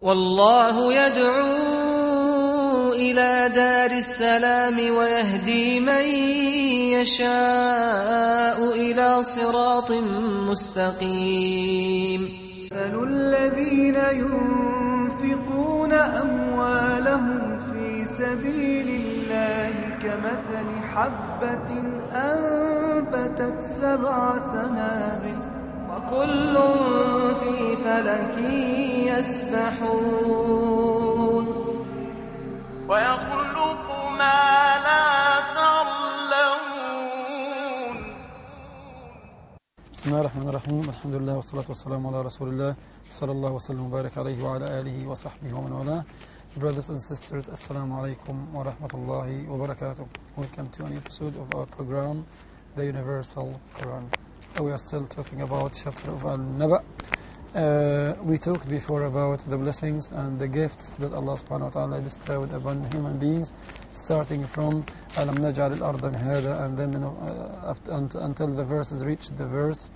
والله يدعو إلى دار السلام ويهدي من يشاء إلى صراط مستقيم. مثل الذين ينفقون أموالهم في سبيل الله كمثل حبة أنبتت 7 سنابل وكل في فلك يسبحون ويخلق ما لا تعلمون. بسم الله الرحمن الرحيم. الحمد لله والصلاة والسلام على رسول الله صلى الله وسلم وبارك عليه وعلى آله وصحبه ومن والاه. Brothers and sisters, Assalamu alaikum wa rahmatullahi wa barakatuh. Welcome to an episode of our program, The Universal Quran. We are still talking about chapter of Al-Naba. We talked before about the blessings and the gifts that Allah subhanahu wa ta'ala bestowed upon human beings, starting from Alam naj'al al-arda mihada, and then until the verses reached the verse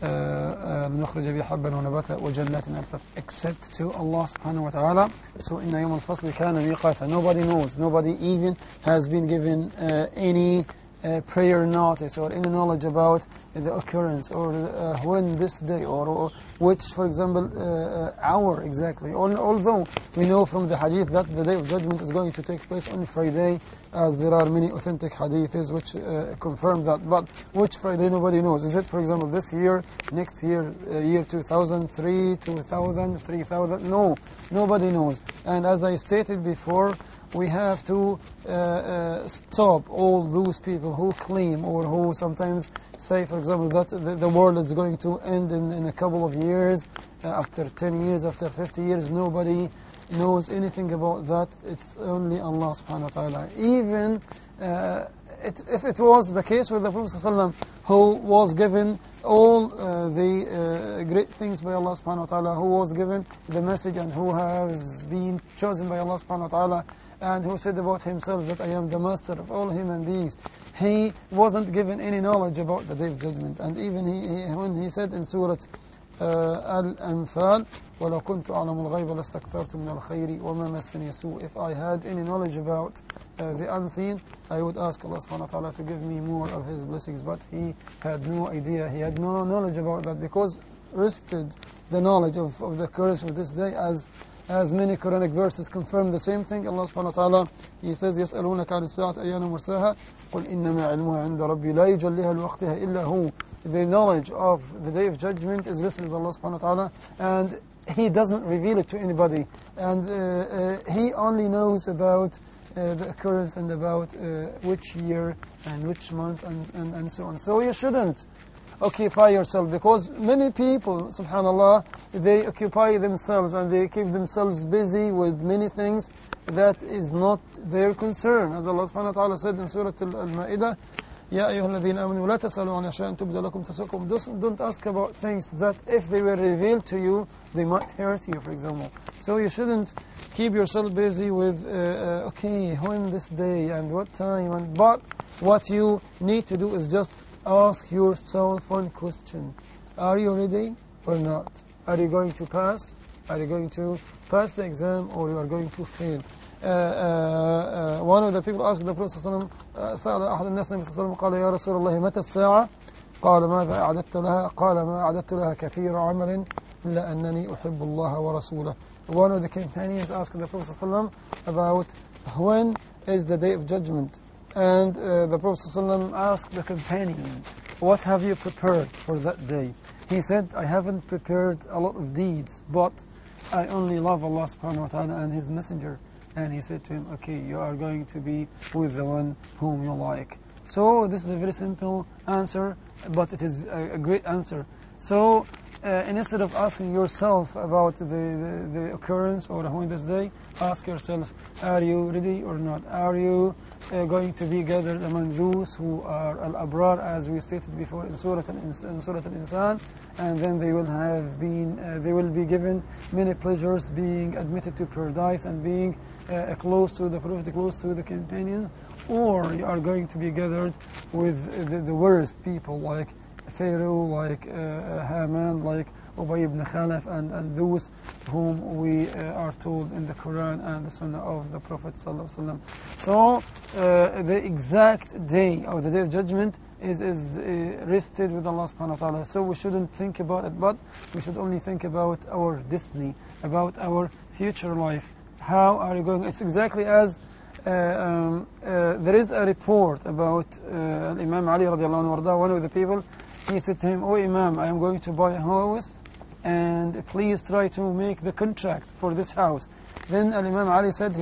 نخرج به حبا ونباتا وجنات ألفافا, except to Allah subhanahu wa ta'ala. So إن يوم الفصل كان ميقاتا. Nobody knows, nobody even has been given any prayer notice or any knowledge about the occurrence or when this day or which, for example, hour exactly. Although we know from the hadith that the day of judgment is going to take place on Friday, as there are many authentic hadiths which confirm that. But which Friday, nobody knows. Is it, for example, this year, next year, year 2003, 2000, 3000? No, nobody knows. And as I stated before, we have to stop all those people who claim or who sometimes say, for example, that the world is going to end in a couple of years, after 10 years, after 50 years. Nobody knows anything about that. It's only Allah subhanahu wa ta'ala. Even if it was the case with the Prophet ﷺ, who was given all the great things by Allah subhanahu wa ta'ala, who was given the message and who has been chosen by Allah subhanahu wa ta'ala, and who said about himself that I am the master of all human beings, he wasn't given any knowledge about the day of judgment. And even when he said in Surah Al-Anfal, وَلَوْ كُنْتُ أَعْلَمُ الْغَيْبَ لَاسْتَكْثَرْتُ مِنَ الْخَيْرِ وَمَا مَسَّنِيَ سُوءٌ. If I had any knowledge about the unseen, I would ask Allah subhanahu wa ta'ala to give me more of His blessings. But he had no idea, he had no knowledge about that, because rested the knowledge of the curse of this day, as many Quranic verses confirm the same thing. Allah subhanahu wa ta'ala, He says, يَسْأَلُونَكَ عَنِ السَّاعَةِ أَيَّانَ مُرْسَاهَا قُلْ إِنَّمَا عِلْمُهَا عِنْدَ رَبِّي لَا يُجَلِّيهَا لِوَقْتِهَا إِلَّا هُوَ. The knowledge of the day of judgment is listed by Allah subhanahu wa ta'ala, and He doesn't reveal it to anybody. And He only knows about the occurrence and about which year and which month and so on. So you shouldn't occupy yourself, because many people, subhanallah, they occupy themselves and they keep themselves busy with many things that is not their concern. As Allah subhanahu wa ta'ala said in Surah Al-Ma'idah, يَا أَيُّهَا الَّذِينَ آمَنُوا لَا تَسْأَلُوا عَنْ أَشْيَاءٍ تُبْدَ لَكُمْ تَسُؤْكُمْ. Don't ask about things that if they were revealed to you, they might hurt you, for example. So you shouldn't keep yourself busy with, okay, when this day and what time. But what you need to do is just ask yourself one question. Are you ready or not? Are you going to pass? Are you going to pass the exam, or you are going to fail? One of the people asked the Prophet ﷺ, سأل أحد الناس النبي صلى الله عليه وسلم قال يا رسول الله متى الساعة؟ قال ماذا أعددت لها؟ قال ما أعددت لها كثير عمل إلا أنني أحب الله ورسوله. One of the companions asked the Prophet ﷺ about when is the day of judgment. And the Prophet ﷺ asked the companion, what have you prepared for that day? He said, I haven't prepared a lot of deeds, but I only love Allah subhanahu wa ta'ala and His messenger. And he said to him, okay, you are going to be with the one whom you like. So this is a very simple answer, but it is a great answer. So instead of asking yourself about the occurrence or when this day, ask yourself, are you ready or not? Are you going to be gathered among those who are al-abrar, as we stated before in Surah Al-Insan, and then they will be given many pleasures, being admitted to paradise and being close to the Prophet, close to the companions? Or you are going to be gathered with the worst people, like Pharaoh, like Haman, like Ubay ibn Khalaf, and those whom we are told in the Quran and the Sunnah of the Prophet ﷺ. So the exact day of the Day of Judgment is rested with Allah subhanahu wa ta'ala. So we shouldn't think about it, but we should only think about our destiny, about our future life. How are you going? It's exactly as there is a report about Imam Ali radiallahu anhu, one of the people. He said to him, "Oh Imam, I am going to buy a house, and please try to make the contract for this house." Then Imam Ali said,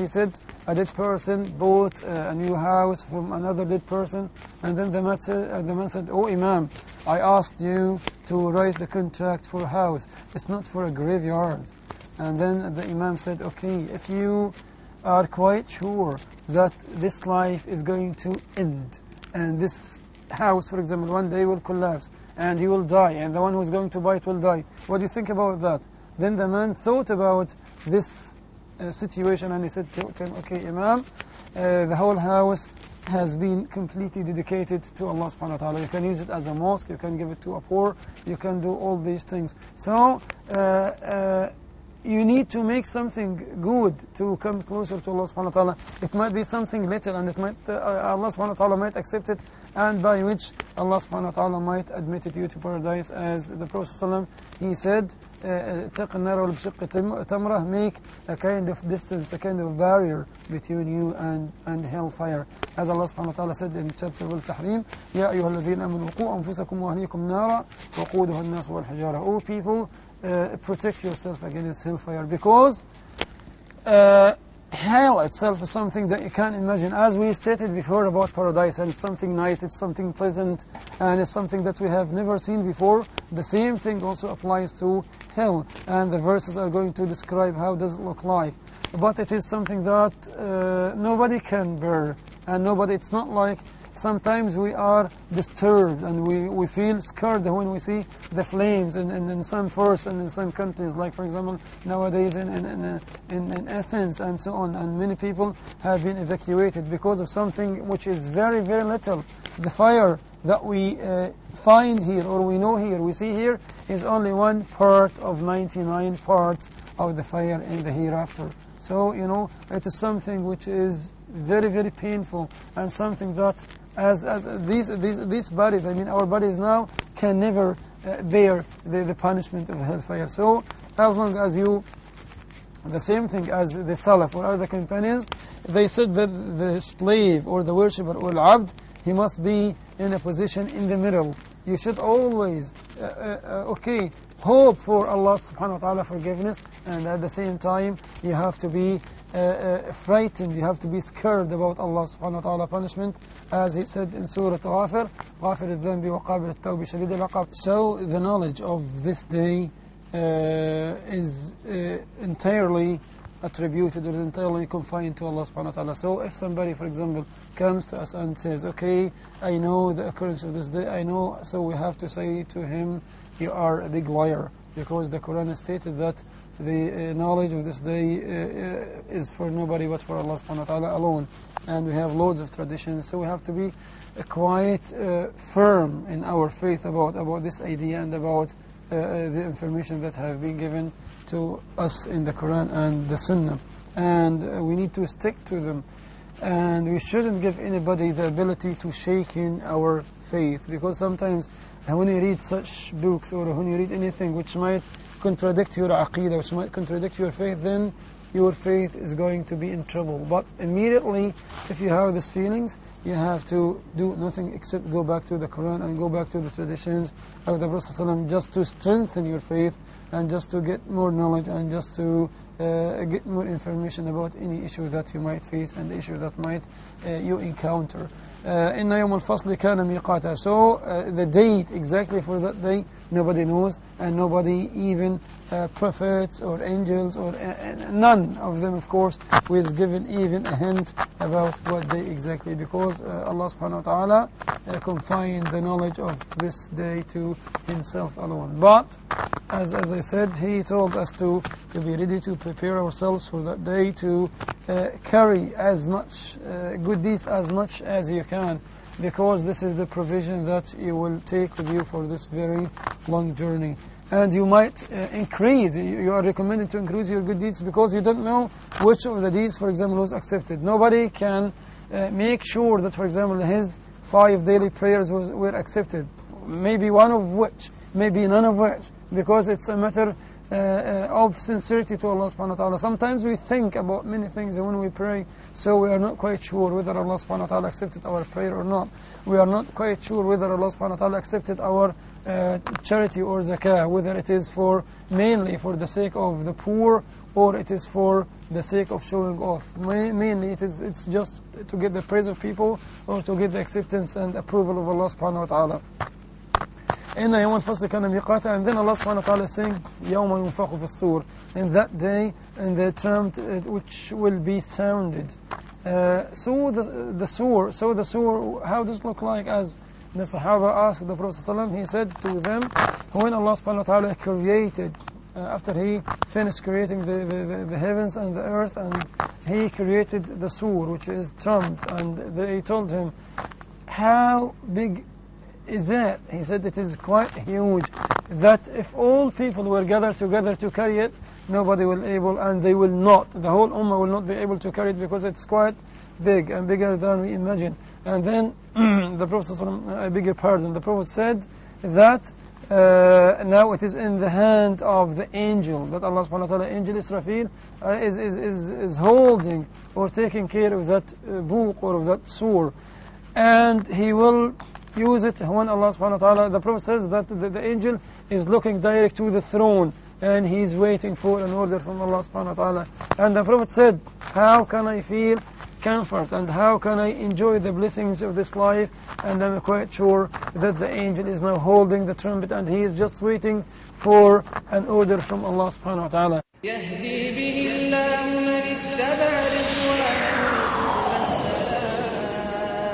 a dead person bought a new house from another dead person, and then the man said, "Oh Imam, I asked you to write the contract for a house. It's not for a graveyard." And then the Imam said, "Okay, if you are quite sure that this life is going to end, and this house, for example, one day will collapse, and he will die, and the one who's going to buy it will die. What do you think about that?" Then the man thought about this situation, and he said to him, "Okay, Imam, the whole house has been completely dedicated to Allah subhanahu wa ta'ala. You can use it as a mosque, you can give it to a poor, you can do all these things. So you need to make something good to come closer to Allah subhanahu wa ta'ala. It might be something little, and it might Allah subhanahu wa ta'ala might accept it, and by which Allah subhanahu wa ta'ala might admit you to paradise." As the Prophet ﷺ, he said, "اتق النار وبشق تمرة," make a kind of distance, a kind of barrier between you and hellfire. As Allah subhanahu wa ta'ala said in chapter Al-Tahrim, "Ya ayyuha alladhina amanu qu anfusakum wa ahlikum nara waquduha an-nas wal hijara." O people, protect yourself against hellfire, because hell itself is something that you can't imagine. As we stated before about paradise, and it's something nice, it's something pleasant, and it's something that we have never seen before. The same thing also applies to hell, and the verses are going to describe how does it look like. But it is something that nobody can bear, and nobody, it's not like sometimes we are disturbed and we feel scared when we see the flames in some forests and in some countries, like for example nowadays in Athens and so on, and many people have been evacuated because of something which is very, very little. The fire that we find here, or we know here, we see here, is only one part of 99 parts of the fire in the hereafter. So, you know, it is something which is very, very painful, and something that as these bodies, I mean our bodies now, can never bear the punishment of hellfire. So as long as you, the same thing as the Salaf or other companions, they said that the slave or the worshipper or al-abd, he must be in a position in the middle. You should always hope for Allah subhanahu wa ta'ala forgiveness, and at the same time you have to be frightened, you have to be scared about Allah subhanahu wa ta'ala punishment, as he said in Surah Ghafir, غافر الذنب وقابل التوب شديد العقاب. So the knowledge of this day is entirely attributed or entirely confined to Allah subhanahu wa ta'ala. So if somebody, for example, comes to us and says, "Okay, I know the occurrence of this day, I know," so we have to say to him, "You are a big liar," because the Quran has stated that the knowledge of this day is for nobody but for Allah subhanahu wa ta'ala alone. And we have loads of traditions, so we have to be quite firm in our faith about this idea and about the information that have been given to us in the Quran and the Sunnah, and we need to stick to them, and we shouldn't give anybody the ability to shake in our faith, because sometimes when you read such books, or when you read anything which might contradict your aqidah, which might contradict your faith, then your faith is going to be in trouble. But immediately, if you have these feelings, you have to do nothing except go back to the Quran and go back to the traditions of the Prophet ﷺ, just to strengthen your faith, and just to get more knowledge, and just to get more information about any issue that you might face and the issue that might you encounter. إن يوم الفصل كان ميقاتا. So the date exactly for that day, nobody knows, and nobody, even prophets or angels or none of them, of course, who is given even a hint about what day exactly, because Allah subhanahu wa ta'ala confined the knowledge of this day to Himself alone. But as I said, He told us to be ready to prepare ourselves for that day, to carry as much good deeds as much as you can, because this is the provision that you will take with you for this very long journey. And you might increase, you are recommended to increase your good deeds because you don't know which of the deeds, for example, was accepted. Nobody can make sure that, for example, his 5 daily prayers were accepted. Maybe one of which, maybe none of which, because it's a matter of sincerity to Allah subhanahu wa ta'ala. Sometimes we think about many things when we pray, so we are not quite sure whether Allah subhanahu wa ta'ala accepted our prayer or not. We are not quite sure whether Allah subhanahu wa ta'ala accepted our charity or zakah, whether it is mainly for the sake of the poor or it is for the sake of showing off. Mainly it's just to get the praise of people or to get the acceptance and approval of Allah subhanahu wa ta'ala. إن يوم الفصل كان ميقاتا, and then Allah subhanahu wa ta'ala is saying يوم ينفخ في الصور, in that day, in the trumpet which will be sounded. So the surah, how does it look like? As the Sahaba asked the Prophet ﷺ, he said to them, when Allah subhanahu wa ta'ala created, after he finished creating the heavens and the earth, and he created the surah, which is trumpet, and they told him, how big is that? He said it is quite huge, that if all people were gathered together to carry it, nobody will able, and they will not, the whole ummah will not be able to carry it because it's quite big and bigger than we imagine. And then the Prophet, I beg your pardon, the Prophet said that now it is in the hand of the angel, that Allah subhanahu wa ta'ala, angel Israfil, is holding or taking care of that book or of that surah, and he will use it when Allah subhanahu wa ta'ala, the Prophet says that the angel is looking direct to the throne and he's waiting for an order from Allah subhanahu wa ta'ala. And the Prophet said, how can I feel comfort and how can I enjoy the blessings of this life? And I'm quite sure that the angel is now holding the trumpet and he is just waiting for an order from Allah subhanahu wa ta'ala. يهدي به الله من اتبع رضوانه سبل السلام.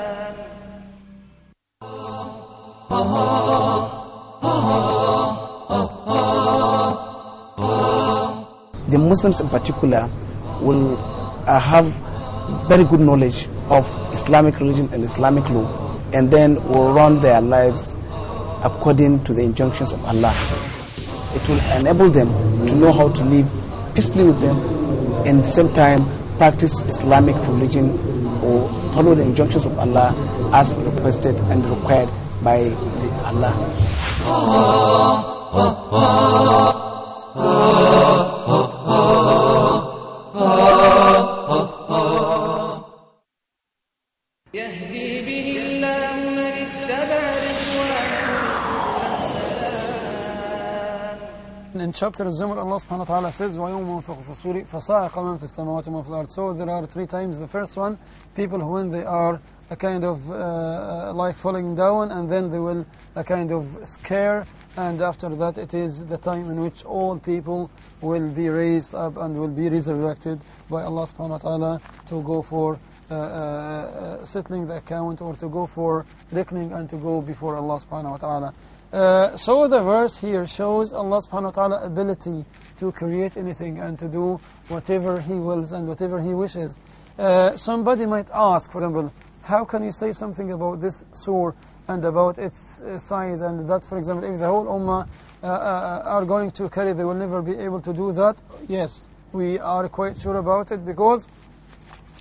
The Muslims in particular will have very good knowledge of Islamic religion and Islamic law, and then will run their lives according to the injunctions of Allah. It will enable them to know how to live peacefully with them, and at the same time practice Islamic religion or follow the injunctions of Allah as requested and required by Allah. يهدي به الله من اتبع رضوانه سبل السلام. In chapter Zumar, Allah subhanahu wa ta'ala says, وَيَوْمَ يُنفَخُ فِي الصُّورِ فَصَعِقَ مَنْ فِي السَّمَاوَاتِ وَمَنْ فِي الْأَرْضِ. So there are 3 times. The first one, people when they are a kind of like falling down, and then they will a kind of scare, and after that it is the time in which all people will be raised up and will be resurrected by Allah subhanahu wa ta'ala to go for settling the account, or to go for reckoning and to go before Allah subhanahu wa ta'ala. So the verse here shows Allah subhanahu wa ta'ala ability to create anything and to do whatever He wills and whatever He wishes. Somebody might ask, for example, how can you say something about this surah and about its size, and that, for example, if the whole ummah are going to carry, they will never be able to do that? Yes, we are quite sure about it, because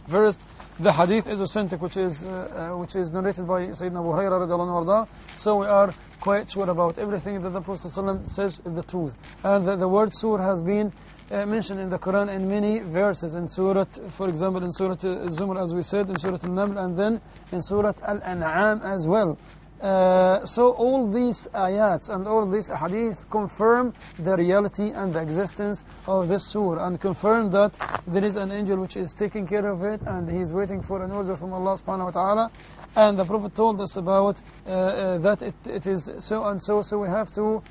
first, the hadith is authentic, which is narrated by Sayyidina Abu Hurairah radiallahu anhu. So we are quite sure about everything that the Prophet ﷺ says is the truth. And the word surah has been mentioned in the Quran in many verses, in Surah, for example, in Surah Zumar, as we said, in Surah Al-Naml, and then in Surah Al-An'am as well. So all these ayats and all these hadith confirm the reality and the existence of this surah, and confirm that there is an angel which is taking care of it, and he is waiting for an order from Allah subhanahu wa ta'ala. And the Prophet told us about that it is so and so. So we have to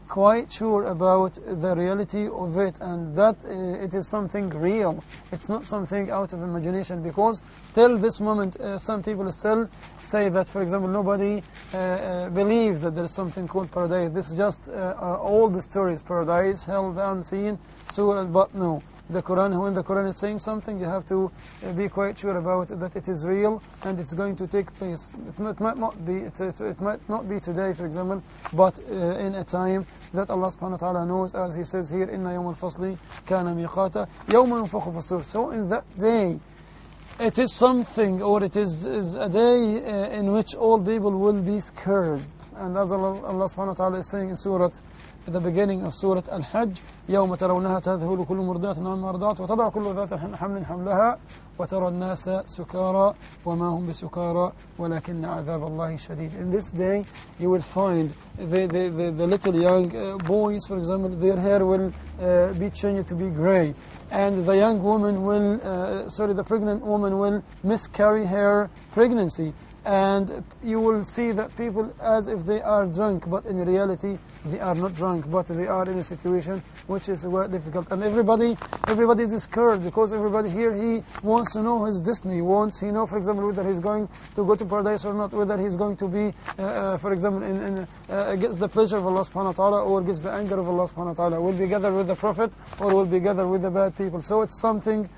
quite sure about the reality of it, and that it is something real. It's not something out of imagination, because till this moment some people still say that, for example, nobody believes that there is something called paradise. This is just all the stories, paradise, hell, the unseen, surah, but no. the Quran. When the Quran is saying something, you have to be quite sure about it, that it is real and it's going to take place. It might not be. It might not be today, for example, but in a time that Allah subhanahu wa ta'ala knows, as He says here, "Inna yawm al-fasli kana miqata yawma yunfakhu fi-s-sur." So in that day, it is something, or it is a day in which all people will be scared. And as Allah subhanahu wa ta'ala is saying in Surah, at the beginning of Surah Al-Hajj, يَوْمَ تَرَوْنَهَا تَذْهُلُ كُلُّ مُرْضِعَةٍ عَمَّا أَرْضَعَتْ وَتَضَعُ كُلُّ ذَاتٍ حَمْلٍ حَمْلَهَا وَتَرَى النَّاسَ سُكَارَى وَمَا هُمْ بِسُكَارَى وَلَكِنَّ عَذَابَ اللَّهِ شَدِيدٌ. In this day, you will find the little young boys, for example, their hair will be changed to be grey. And the young woman will, the pregnant woman will miscarry her pregnancy. And you will see that people as if they are drunk, but in reality they are not drunk, but they are in a situation which is quite difficult. And everybody is scared, because everybody here, he wants to know his destiny. He wants, for example, whether he's going to go to paradise or not, whether he's going to be, for example, against the pleasure of Allah subhanahu wa ta'ala, or against the anger of Allah subhanahu wa ta'ala. Will be gathered with the Prophet, or will be gathered with the bad people. So it's something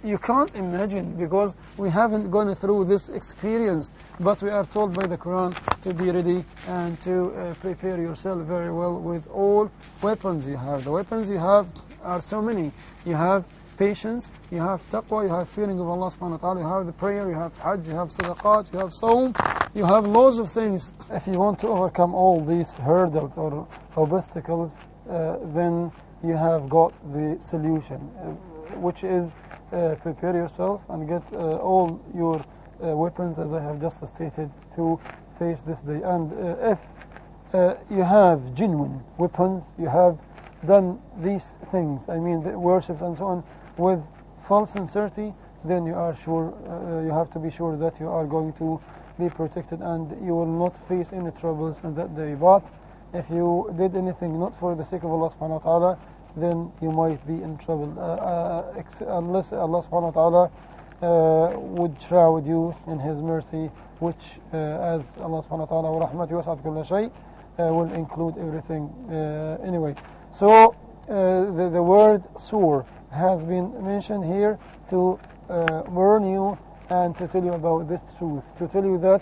you can't imagine, because we haven't gone through this experience, but we are told by the Quran to be ready and to prepare yourself very well with all weapons you have. The weapons you have are so many. You have patience, you have taqwa, you have fearing of Allah subhanahu wa ta'ala, you have the prayer, you have hajj, you have sadaqat, you have sawm, you have loads of things. If you want to overcome all these hurdles or obstacles, then you have got the solution, which is prepare yourself and get all your weapons, as I have just stated, to face this day. And if you have genuine weapons, you have done these things, I mean the worships and so on, with full sincerity, then you are sure, you have to be sure that you are going to be protected and you will not face any troubles on that day. But if you did anything not for the sake of Allah subhanahu wa ta'ala, then you might be in trouble, unless Allah subhanahu wa ta'ala would shroud you in His mercy, which as Allah subhanahu wa ta'ala wa rahmatu was'at kulla shay, will include everything anyway. So the word sur has been mentioned here to warn you and to tell you about this truth, to tell you that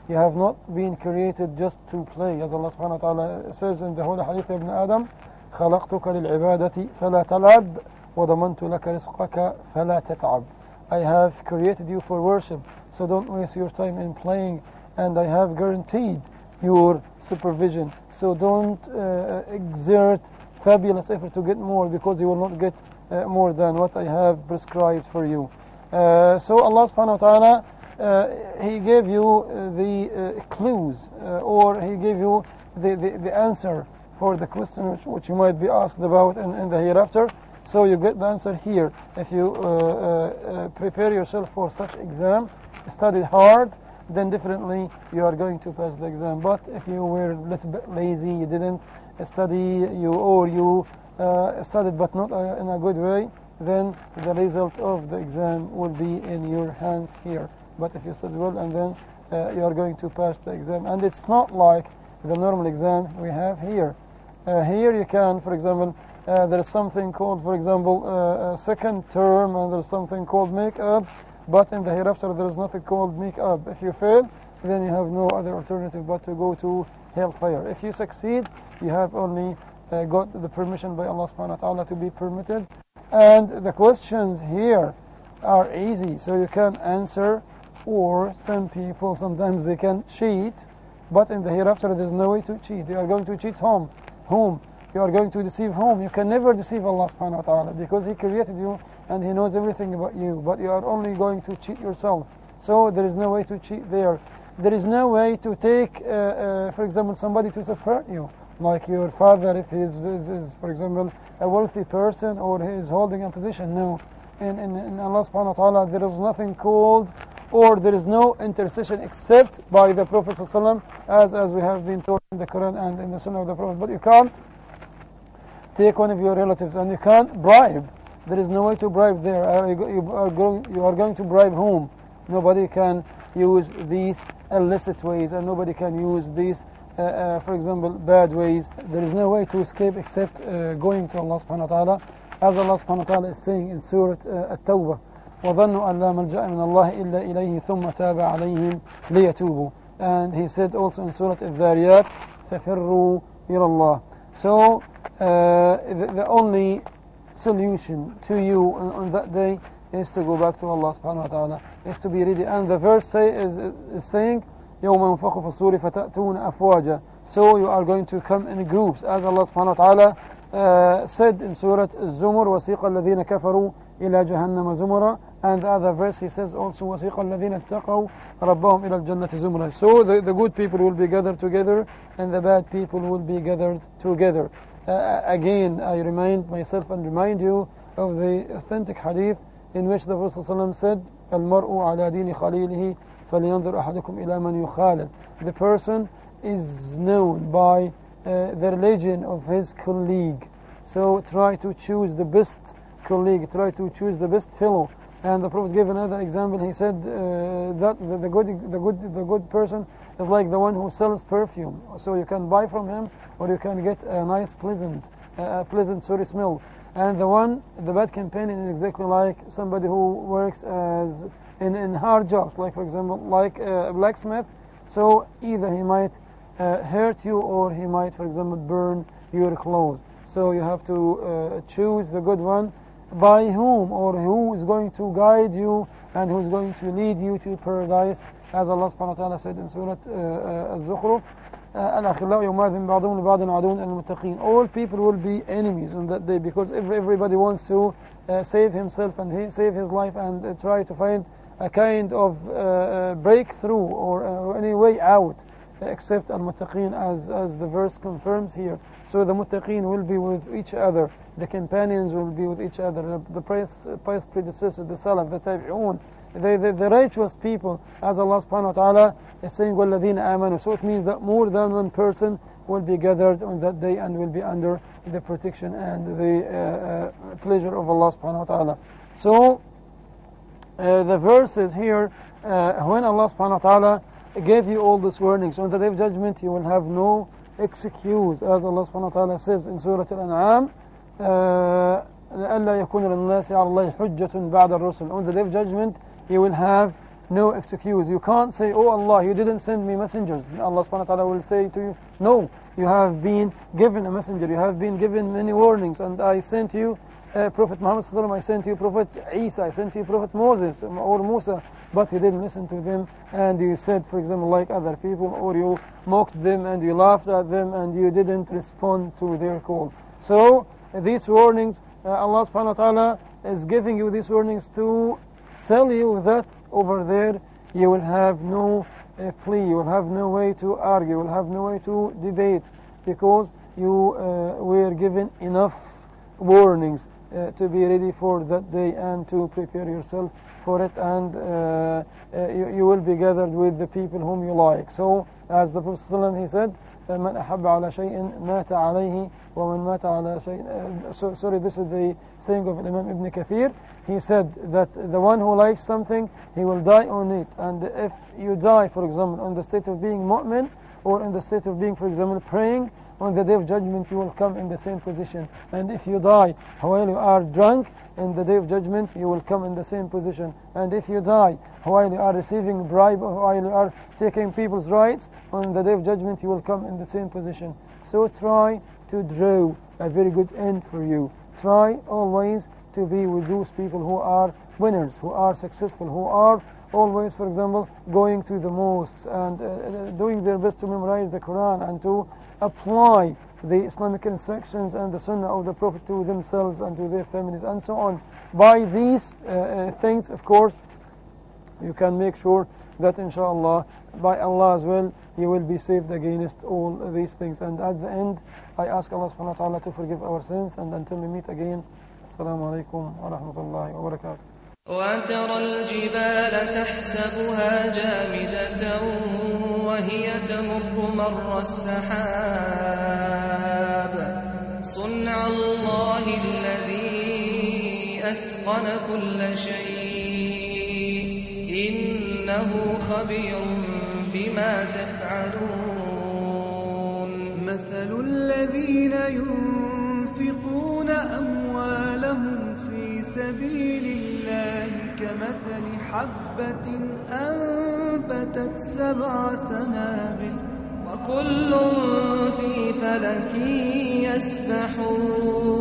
you have not been created just to play, as Allah subhanahu wa ta'ala says in the holy hadith of Ibn Adam, خلقتك للعبادة فلا تلعب وضمنت لك رزقك فلا تتعب. I have created you for worship, so don't waste your time in playing, and I have guaranteed your supervision, so don't exert fabulous effort to get more, because you will not get more than what I have prescribed for you. So Allah subhanahu wa ta'ala, He gave you the clues, or He gave you the answer for the question which you might be asked about in the hereafter. So you get the answer here. If you prepare yourself for such exam, study hard, then definitely you are going to pass the exam. But if you were a little bit lazy, you didn't study, you studied but not in a good way, then the result of the exam will be in your hands here. But if you study well, and then you are going to pass the exam. And it's not like the normal exam we have here. Here you can, for example, there is something called, for example, second term, and there is something called make-up, but in the hereafter there is nothing called make-up. If you fail, then you have no other alternative but to go to hellfire. If you succeed, you have only got the permission by Allah subhanahu wa ta'ala to be permitted. And the questions here are easy, so you can answer, or some people, sometimes they can cheat, but in the hereafter there is no way to cheat. You are going to cheat whom? You are going to deceive whom? You can never deceive Allah subhanahu wa ta'ala, because He created you and He knows everything about you, but you are only going to cheat yourself. So there is no way to cheat there. There is no way to take, for example, somebody to support you, like your father, if he is, for example, a wealthy person, or he is holding a position. No. In Allah subhanahu wa ta'ala there is nothing called, or there is no intercession except by the Prophet ﷺ, as we have been told in the Quran and in the Sunnah of the Prophet. But you can't take one of your relatives, and you can't bribe. There is no way to bribe there. You are going to bribe whom? Nobody can use these illicit ways, and nobody can use these, for example, bad ways. There is no way to escape except going to Allah subhanahu wa ta'ala as Allah subhanahu wa ta'ala is saying in Surah At-Tawbah, وَظَنُّوا أَنْ لَا مَلْجَأَ مِنَ اللَّهِ إِلَّا إِلَيْهِ ثُمَّ تَابَ عَلَيْهِمْ لِيَتُوبُوا. And he said also in Surah Al-Dhariyat, فَفِرُّوا إِلَى اللَّهِ. So the only solution to you on that day is to go back to Allah subhanahu wa ta'ala, is to be ready. And the verse is saying, يَوْمَ يُنفَخُ فِي الصُّورِ فَتَأْتُونَ أَفْوَاجًا. So you are going to come in groups, as Allah subhanahu wa ta'ala said in Surah Az-Zumur, وَسِيقَ الَّذِينَ كَفَرُوا إِلَى جَهَنَّمَ زُمُرًا. And the other verse he says also, وَسِيقَ الَّذِينَ اتَّقَوْا رَبَّهُمْ إِلَى الْجَنَّةِ زُمُرًا. So the good people will be gathered together, and the bad people will be gathered together. Again, I remind myself and remind you of the authentic hadith in which the Prophet ﷺ said, الْمَرْءُ عَلَى دِينِ خَلِيلِهِ فَلْيَنْظُرْ أَحَدُكُمْ إِلَى مَنْ يُخَالِلُ. The person is known by the religion of his colleague. So try to choose the best colleague, try to choose the best fellow. And the Prophet gave another example. He said that the good person is like the one who sells perfume. So you can buy from him, or you can get a nice, pleasant smell. And the bad companion is exactly like somebody who works in hard jobs, like for example, like a blacksmith. So either he might hurt you, or he might, for example, burn your clothes. So you have to choose the good one, by whom or who is going to guide you and who is going to lead you to paradise, as Allah subhanahu wa ta'ala said in Surah Al-Zukhruf, الأخلاء يومئذ بعضهم لبعض عدو المتقين. All people will be enemies on that day, because everybody wants to save himself and save his life and try to find a kind of breakthrough or any way out, except al-muttaqeen, as the verse confirms here. So the muttaqeen will be with each other, the companions will be with each other, the pious predecessors, the salaf, the tabi'un, the righteous people, as Allah subhanahu wa ta'ala is saying, وَالَّذِينَ آمَنُوا. So it means that more than one person will be gathered on that day and will be under the protection and the pleasure of Allah subhanahu wa ta'ala. So the verses here, when Allah subhanahu wa ta'ala gave you all these warnings, on the day of judgment you will have no excuse, as Allah subhanahu wa ta'ala says in Surah Al-An'am, أَلَّا يَكُونَ لِلنَّاسِ عَلَى اللَّهِ حُجَّةٌ بَعْدَ الرُّسُلِ. On the day of judgment you will have no excuse. You can't say, oh Allah, you didn't send me messengers. Allah subhanahu wa ta'ala will say to you, no, you have been given a messenger, you have been given many warnings, and I sent you Prophet Muhammad sallallahu alaihi wasallam, I sent you Prophet Isa, I sent you Prophet Moses or Musa, but you didn't listen to them, and you said, for example, like other people, or you mocked them and you laughed at them and you didn't respond to their call. So these warnings, Allah subhanahu wa ta'ala is giving you these warnings to tell you that over there you will have no plea, you will have no way to argue, you will have no way to debate, because you were given enough warnings to be ready for that day and to prepare yourself for it, and you will be gathered with the people whom you like. So as the Prophet ﷺ, he said, من أحب على شيء مات عليه ومن مات على شيء. Sorry, this is the saying of Imam Ibn Kathir. He said that the one who likes something, he will die on it. And if you die, for example, in the state of being mu'min, or in the state of being, for example, praying, on the day of judgment you will come in the same position. And if you die while you are drunk, in the day of judgment you will come in the same position. And if you die while you are receiving bribe, or while you are taking people's rights, on the day of judgment you will come in the same position. So try to draw a very good end for you. Try always to be with those people who are winners, who are successful, who are always, for example, going to the mosques and doing their best to memorize the Quran and to apply the Islamic instructions and the Sunnah of the Prophet to themselves and to their families and so on. By these things, of course, you can make sure that inshallah, by Allah's will, you will be saved against all these things. And at the end, I ask Allah subhanahu wa ta'ala to forgive our sins, and until we meet again, Assalamu alaikum wa rahmatullahi wa barakatuh. وترى الجبال تحسبها جامدة وهي تمر مر السحاب صنع الله الذي أتقن كل شيء إنه خبير بما تفعلون. مثل الذين ينفقون أموالهم أموالهم في سبيل الله كمثل حبة أنبتت 7 سنابل وكل في فلك يسبحون.